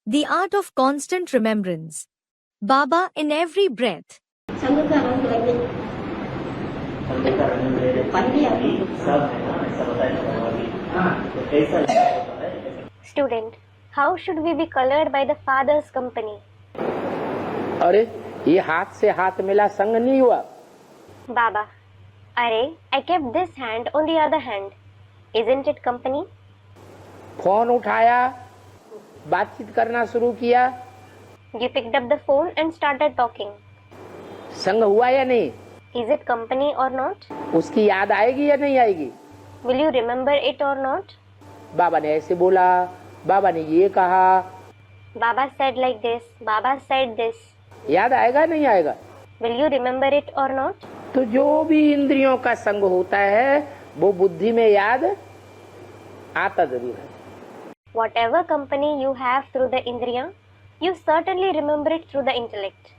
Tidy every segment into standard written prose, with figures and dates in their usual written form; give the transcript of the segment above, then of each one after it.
The art of constant remembrance. Baba in every breath. संघ का रंग लगे संघ का रंग मेरे पन भी आती सब है ना, ऐसा बताया तो कैसा होता है? Student, how should we be colored by the father's company? अरे ये हाथ से हाथ मिला संग नहीं हुआ। Baba, Arey, I kept this hand on the other hand. Isn't it company? Phone उठाया, बातचीत करना शुरू किया, You picked up the phone and started talking. संग हुआ या नहीं? Is it company or not? उसकी याद आएगी या नहीं आएगी? Will you remember it or not? बाबा ने ऐसे बोला, बाबा ने ये कहा, Baba said like this, Baba said this. याद आएगा नहीं आएगा? Will you remember it or not? तो जो भी इंद्रियों का संग होता है वो बुद्धि में याद आता जरूर है। Whatever company you have through the indriya, you certainly remember it through the intellect.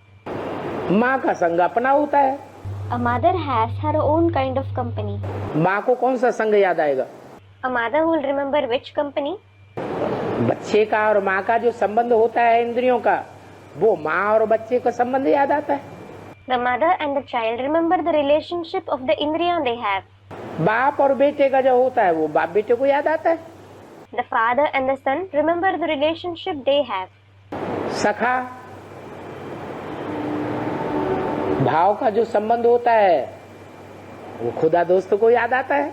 माँ का संग अपना होता है। A mother has her own kind of company. माँ को कौन सा संग याद आएगा? A mother will remember which company? बच्चे का और माँ का जो संबंध होता है इंद्रियों का, वो माँ और बच्चे का संबंध याद आता है। The mother and the child remember the relationship of the indriya they have. बाप और बेटे का जो होता है वो बाप बेटे को याद आता है। The father and the son remember the relationship they have. सखा भाव का जो संबंध होता है वो खुदा दोस्त को याद आता है,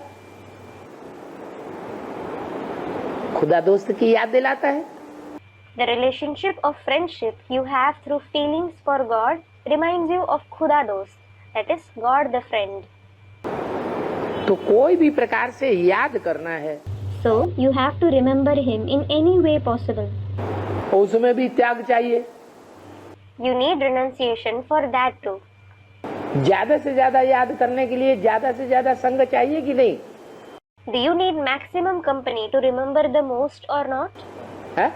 खुदा दोस्त की याद दिलाता है। The relationship of friendship you have through feelings for God reminds you of Khuda Dost, that is God the friend. तो कोई भी प्रकार से याद करना है So you have to remember him in any way possible. उसमें भी त्याग चाहिए। You need renunciation for that too. ज्यादा से ज्यादा याद करने के लिए ज्यादा से ज्यादा संग चाहिए कि नहीं? Do you need maximum company to remember the most or not? है?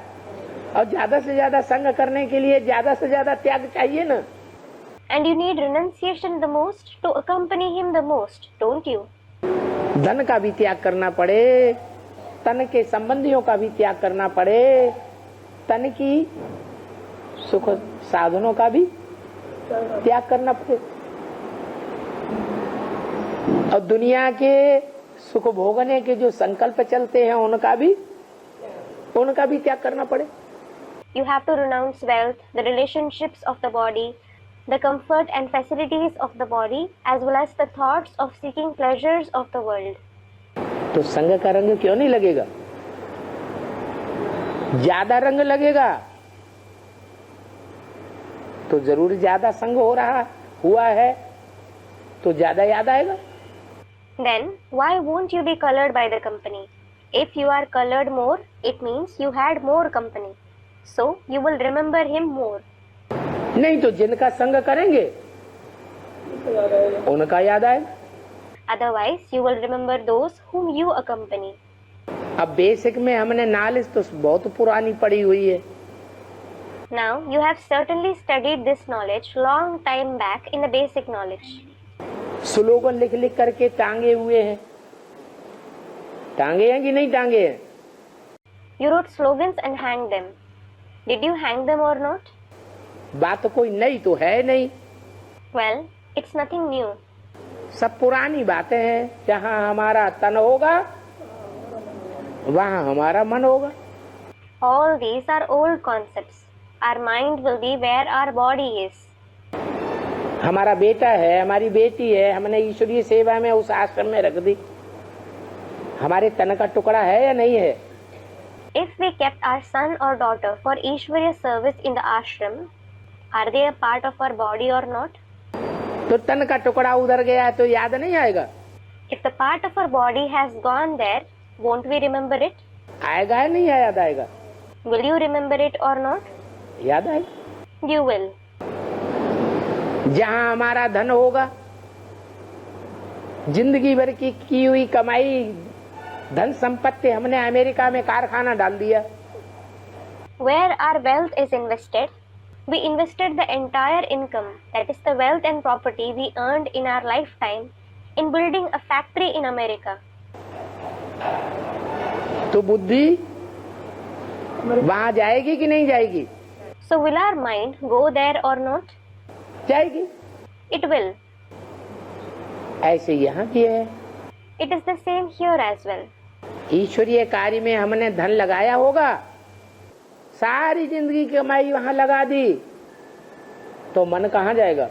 और ज्यादा से ज्यादा संग करने के लिए ज्यादा से ज्यादा त्याग चाहिए ना? And you need renunciation the most to accompany him the most, don't you? धन का भी त्याग करना पड़े, तन के संबंधियों का भी त्याग करना पड़े, तन की सुख साधनों का भी त्याग करना पड़े, और दुनिया के सुख भोगने के जो संकल्प चलते हैं उनका भी त्याग करना पड़े। You have to renounce wealth, the relationships of the body, the comfort and facilities of the body, as well as the thoughts of seeking pleasures of the world. तो संग का रंग क्यों नहीं लगेगा? ज्यादा रंग लगेगा तो जरूर ज्यादा संग हुआ है तो ज्यादा याद आएगा। Then, why won't you be colored by the company? If you are colored more, it means you had more company. So, you will remember him more. नहीं तो जिनका संग करेंगे उनका याद आएगा। Otherwise, you will remember those whom you accompany. अब basic में हमने नॉलेज तो बहुत पुरानी पड़ी हुई है। Now, you have certainly studied this knowledge long time back in the basic knowledge. Slogan लिख लिख करके टांगे हुए हैं। टांगे हैं कि नहीं टांगे हैं? You wrote slogans and hanged them. Did you hang them or not? बात तो कोई नई तो है नहीं। Well, it's nothing new. सब पुरानी बातें हैं। जहाँ हमारा तन होगा वहाँ हमारा मन होगा। All these are old concepts. Our mind will be where our body is. हमारा बेटा है, हमारी बेटी है, हमने ईश्वरीय सेवा में उस आश्रम में रख दी, हमारे तन का टुकड़ा है या नहीं है? If we kept our son or daughter for Ishwariya service in the ashram, are they a part of our body or not? तो तन का टुकड़ा उधर गया तो याद नहीं आएगा? If the part of our body has gone there, won't we remember it? आएगा या नहीं याद आएगा? Will you remember it or not? याद आएगा। You will. जहाँ हमारा धन होगा, जिंदगी भर की हुई कमाई धन संपत्ति हमने अमेरिका में कारखाना डाल दिया। Where our wealth is invested, we invested the entire income, that is the wealth and property we earned in our lifetime, in building a factory in America. तो बुद्धि वहां जाएगी कि नहीं जाएगी? So will our mind go there or not? जाएगी। It will. ऐसे यहाँ भी है। It is the same here as well. ईश्वरीय कार्य में हमने धन लगाया होगा, सारी जिंदगी की कमाई वहां लगा दी, तो मन कहाँ जाएगा?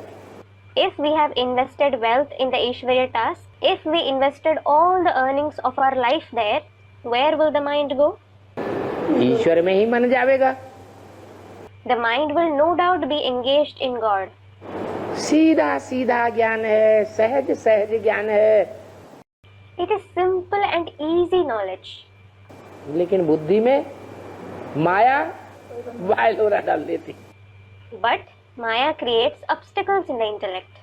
If we have invested wealth in the Ishwarya task, if we invested all the earnings of our life there, where will the mind go? ईश्वर में ही मन जाएगा। The mind will no doubt be engaged in God. सीधा सीधा ज्ञान है, सहज सहज ज्ञान है। It is simple and easy knowledge. लेकिन बुद्धि में माया वायलोरा डाल देती। But Maya creates obstacles in the intellect.